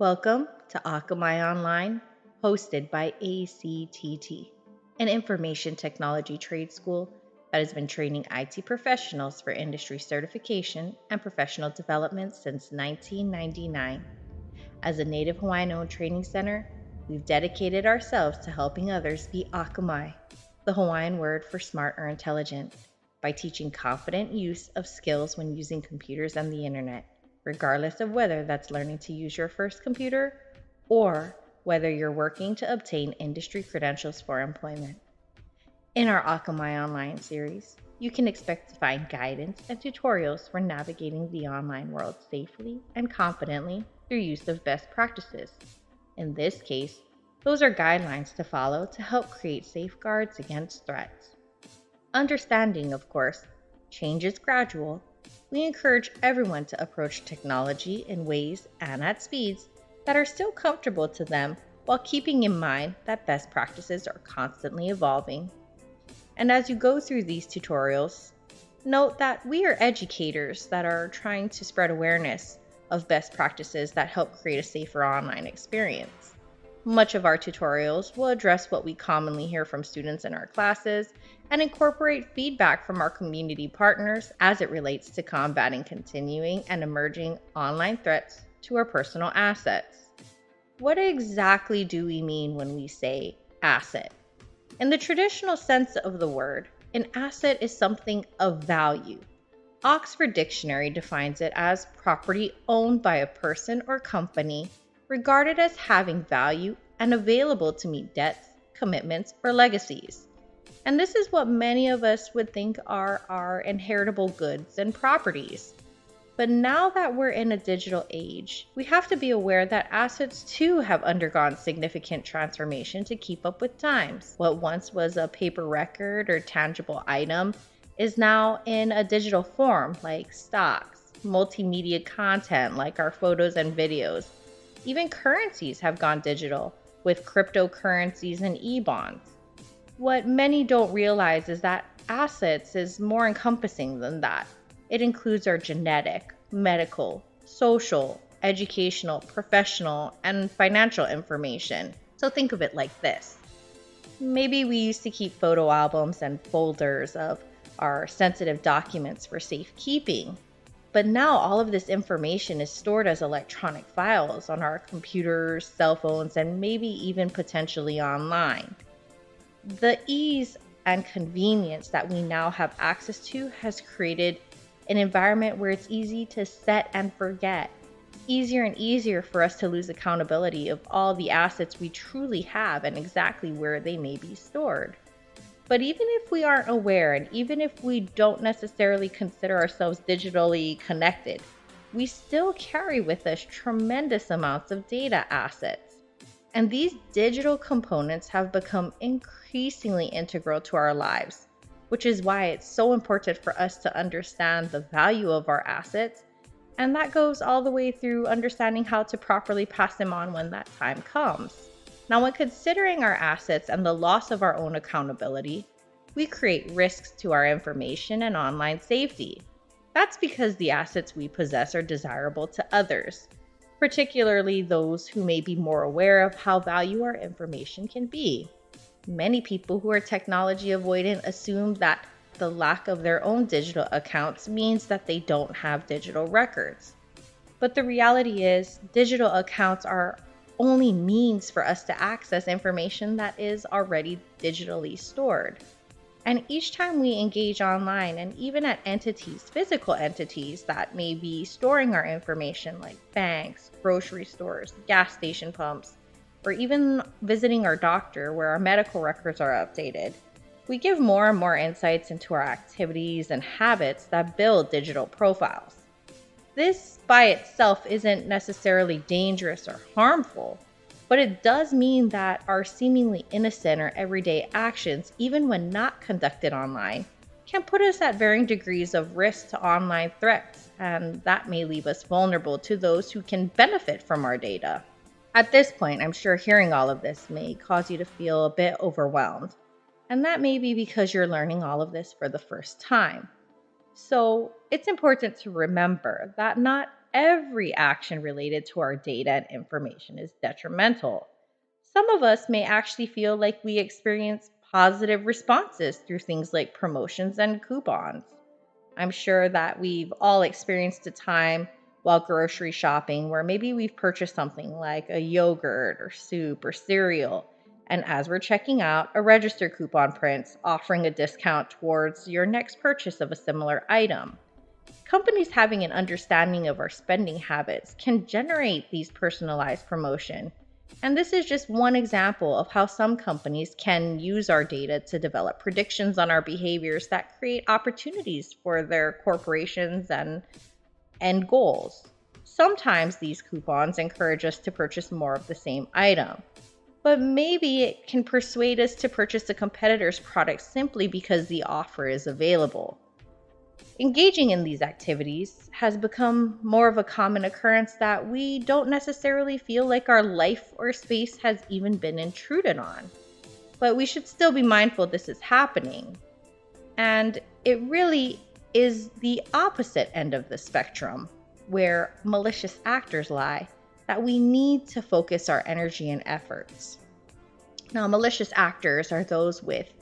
Welcome to Akamai Online, hosted by ACTT, an information technology trade school that has been training IT professionals for industry certification and professional development since 1999. As a native Hawaiian-owned training center, we've dedicated ourselves to helping others be Akamai, the Hawaiian word for smart or intelligent, by teaching confident use of skills when using computers and the internet, regardless of whether that's learning to use your first computer or whether you're working to obtain industry credentials for employment. In our Akamai Online series, you can expect to find guidance and tutorials for navigating the online world safely and confidently through use of best practices. In this case, those are guidelines to follow to help create safeguards against threats. Understanding, of course, change is gradual. We encourage everyone to approach technology in ways and at speeds that are still comfortable to them while keeping in mind that best practices are constantly evolving. And as you go through these tutorials, note that we are educators that are trying to spread awareness of best practices that help create a safer online experience. Much of our tutorials will address what we commonly hear from students in our classes and incorporate feedback from our community partners as it relates to combating continuing and emerging online threats to our personal assets. What exactly do we mean when we say asset? In the traditional sense of the word, an asset is something of value. Oxford Dictionary defines it as property owned by a person or company, regarded as having value and available to meet debts, commitments, or legacies. And this is what many of us would think are our inheritable goods and properties. But now that we're in a digital age, we have to be aware that assets too have undergone significant transformation to keep up with times. What once was a paper record or tangible item is now in a digital form, like stocks, multimedia content like our photos and videos. Even currencies have gone digital with cryptocurrencies and e-bonds. What many don't realize is that assets is more encompassing than that. It includes our genetic, medical, social, educational, professional, and financial information. So think of it like this. Maybe we used to keep photo albums and folders of our sensitive documents for safekeeping. But now all of this information is stored as electronic files on our computers, cell phones, and maybe even potentially online. The ease and convenience that we now have access to has created an environment where it's easy to set and forget. Easier and easier for us to lose accountability of all the assets we truly have and exactly where they may be stored. But even if we aren't aware, and even if we don't necessarily consider ourselves digitally connected, we still carry with us tremendous amounts of data assets. And these digital components have become increasingly integral to our lives, which is why it's so important for us to understand the value of our assets. And that goes all the way through understanding how to properly pass them on when that time comes. Now, when considering our assets and the loss of our own accountability, we create risks to our information and online safety. That's because the assets we possess are desirable to others, particularly those who may be more aware of how valuable our information can be. Many people who are technology avoidant assume that the lack of their own digital accounts means that they don't have digital records. But the reality is, digital accounts are only means for us to access information that is already digitally stored. And each time we engage online and even at entities, physical entities that may be storing our information like banks, grocery stores, gas station pumps, or even visiting our doctor where our medical records are updated, we give more and more insights into our activities and habits that build digital profiles. This by itself isn't necessarily dangerous or harmful, but it does mean that our seemingly innocent or everyday actions, even when not conducted online, can put us at varying degrees of risk to online threats, and that may leave us vulnerable to those who can benefit from our data. At this point, I'm sure hearing all of this may cause you to feel a bit overwhelmed, and that may be because you're learning all of this for the first time. So it's important to remember that not every action related to our data and information is detrimental. Some of us may actually feel like we experience positive responses through things like promotions and coupons. I'm sure that we've all experienced a time while grocery shopping where maybe we've purchased something like a yogurt or soup or cereal. And as we're checking out, a register coupon prints offering a discount towards your next purchase of a similar item. Companies having an understanding of our spending habits can generate these personalized promotion. And this is just one example of how some companies can use our data to develop predictions on our behaviors that create opportunities for their corporations and end goals. Sometimes these coupons encourage us to purchase more of the same item, but maybe it can persuade us to purchase a competitor's product simply because the offer is available. Engaging in these activities has become more of a common occurrence that we don't necessarily feel like our life or space has even been intruded on. But we should still be mindful this is happening. And it really is the opposite end of the spectrum, where malicious actors lie, that we need to focus our energy and efforts. Now, malicious actors are those with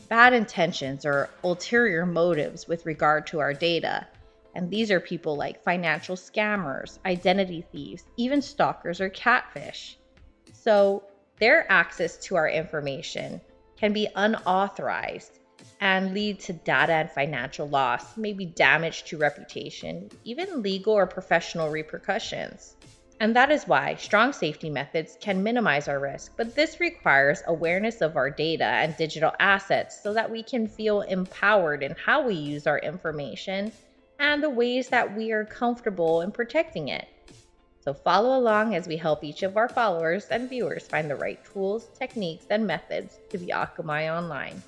bad intentions or ulterior motives with regard to our data. And these are people like financial scammers, identity thieves, even stalkers or catfish. So their access to our information can be unauthorized and lead to data and financial loss, maybe damage to reputation, even legal or professional repercussions. And that is why strong safety methods can minimize our risk, but this requires awareness of our data and digital assets so that we can feel empowered in how we use our information and the ways that we are comfortable in protecting it. So follow along as we help each of our followers and viewers find the right tools, techniques, and methods to be Akamai online.